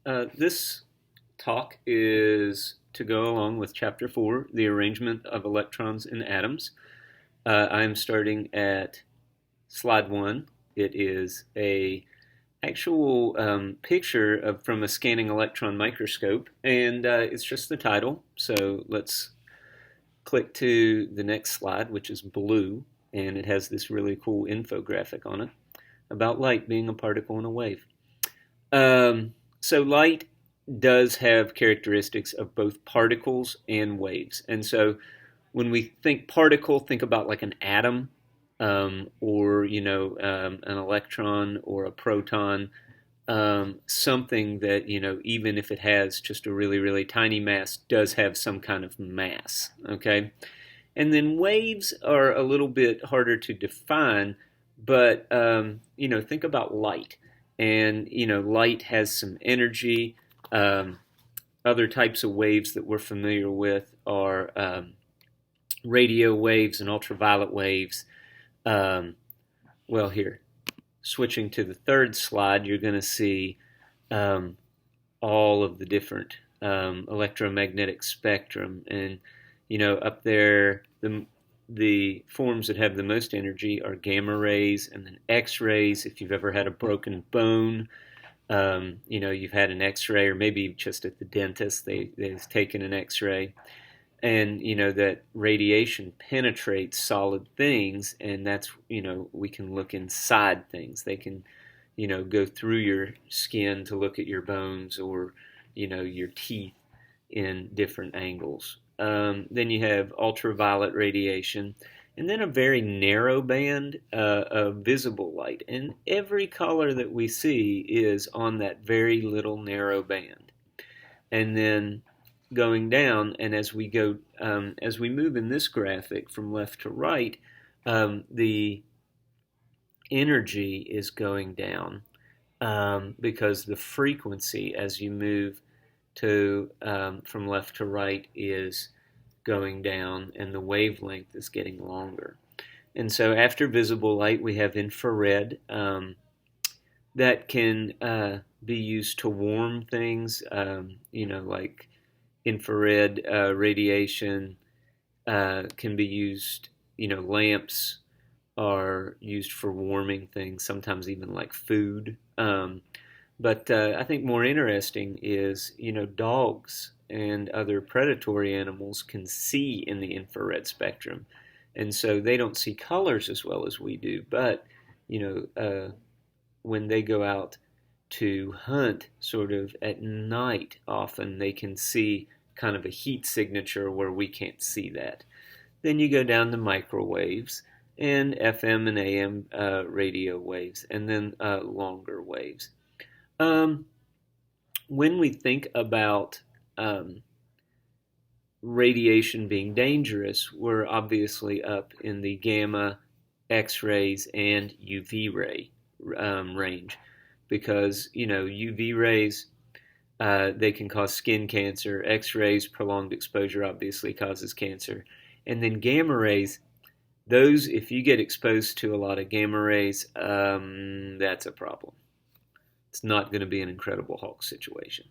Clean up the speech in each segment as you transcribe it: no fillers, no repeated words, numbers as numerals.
This talk is to go along with Chapter 4, the arrangement of electrons in atoms. I am starting at slide 1. It is a actual picture from a scanning electron microscope, and it's just the title. So let's click to the next slide, which is blue, and it has this really cool infographic on it about light being a particle in a wave. So light does have characteristics of both particles and waves. And so when we think particle, think about like an atom, or an electron or a proton, something that even if it has just a really really tiny mass, does have some kind of mass. Okay, and then waves are a little bit harder to define, but think about light, and light has some energy. Other types of waves that we're familiar with are radio waves and ultraviolet waves. Here, switching to the third slide, you're going to see all of the different electromagnetic spectrum, and up there, the forms that have the most energy are gamma rays and then X-rays. If you've ever had a broken bone, you've had an X-ray, or maybe just at the dentist they've taken an X-ray, and that radiation penetrates solid things, and that's we can look inside things. They can go through your skin to look at your bones, or your teeth in different angles. Then you have ultraviolet radiation, and then a very narrow band of visible light. And every color that we see is on that very little narrow band. And then going down, and as we move in this graphic from left to right, the energy is going down because the frequency, as you move to from left to right, is going down, and the wavelength is getting longer. And so after visible light, we have infrared that can be used to warm things, like infrared radiation can be used, lamps are used for warming things, sometimes even like food. But I think more interesting is, dogs and other predatory animals can see in the infrared spectrum. And so they don't see colors as well as we do. But, when they go out to hunt sort of at night, often they can see kind of a heat signature where we can't see that. Then you go down to microwaves and FM and AM radio waves, and then longer waves. When we think about radiation being dangerous, we're obviously up in the gamma, X-rays, and UV ray range, because UV rays, they can cause skin cancer. X-rays, prolonged exposure, obviously causes cancer, and then gamma rays. Those, if you get exposed to a lot of gamma rays, that's a problem. It's not going to be an Incredible Hulk situation.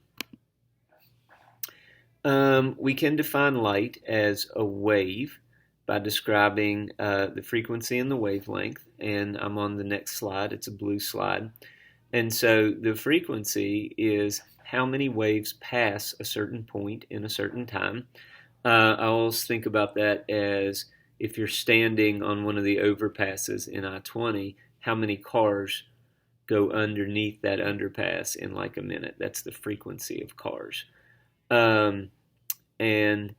We can define light as a wave by describing the frequency and the wavelength, and I'm on the next slide. It's a blue slide. And so the frequency is how many waves pass a certain point in a certain time. I always think about that as if you're standing on one of the overpasses in I-20, how many cars go underneath that underpass in like a minute. That's the frequency of cars. And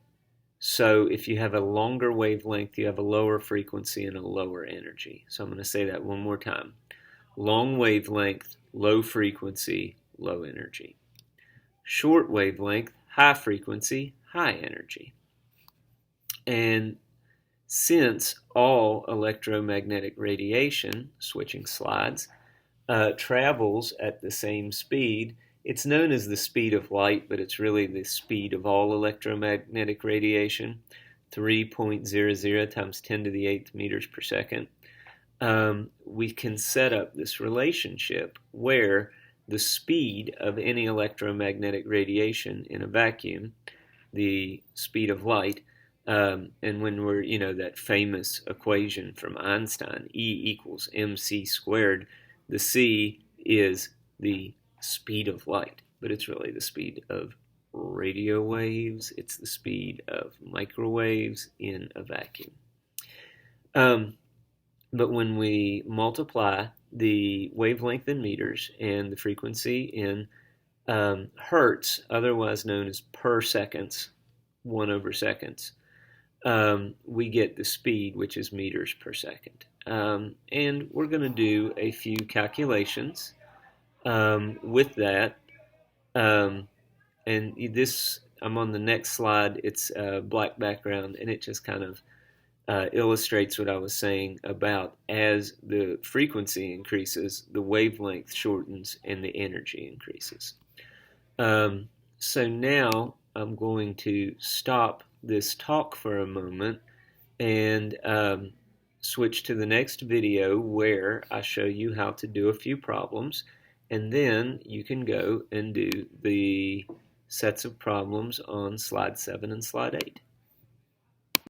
so if you have a longer wavelength, you have a lower frequency and a lower energy. So I'm going to say that one more time. Long wavelength, low frequency, low energy. Short wavelength, high frequency, high energy. And since all electromagnetic radiation, switching slides, travels at the same speed, it's known as the speed of light, but it's really the speed of all electromagnetic radiation, 3.00 times 10 to the 8th meters per second. We can set up this relationship where the speed of any electromagnetic radiation in a vacuum, the speed of light. And when we're, that famous equation from Einstein, E equals mc squared, the c is the speed of light, but it's really the speed of radio waves. It's the speed of microwaves in a vacuum. But when we multiply the wavelength in meters and the frequency in hertz, otherwise known as per seconds, 1 over seconds, we get the speed, which is meters per second. And we're going to do a few calculations with that. And this, I'm on the next slide. It's a black background, and it just kind of illustrates what I was saying about as the frequency increases, the wavelength shortens and the energy increases. So now I'm going to stop this talk for a moment and switch to the next video where I show you how to do a few problems, and then you can go and do the sets of problems on slide 7 and slide 8.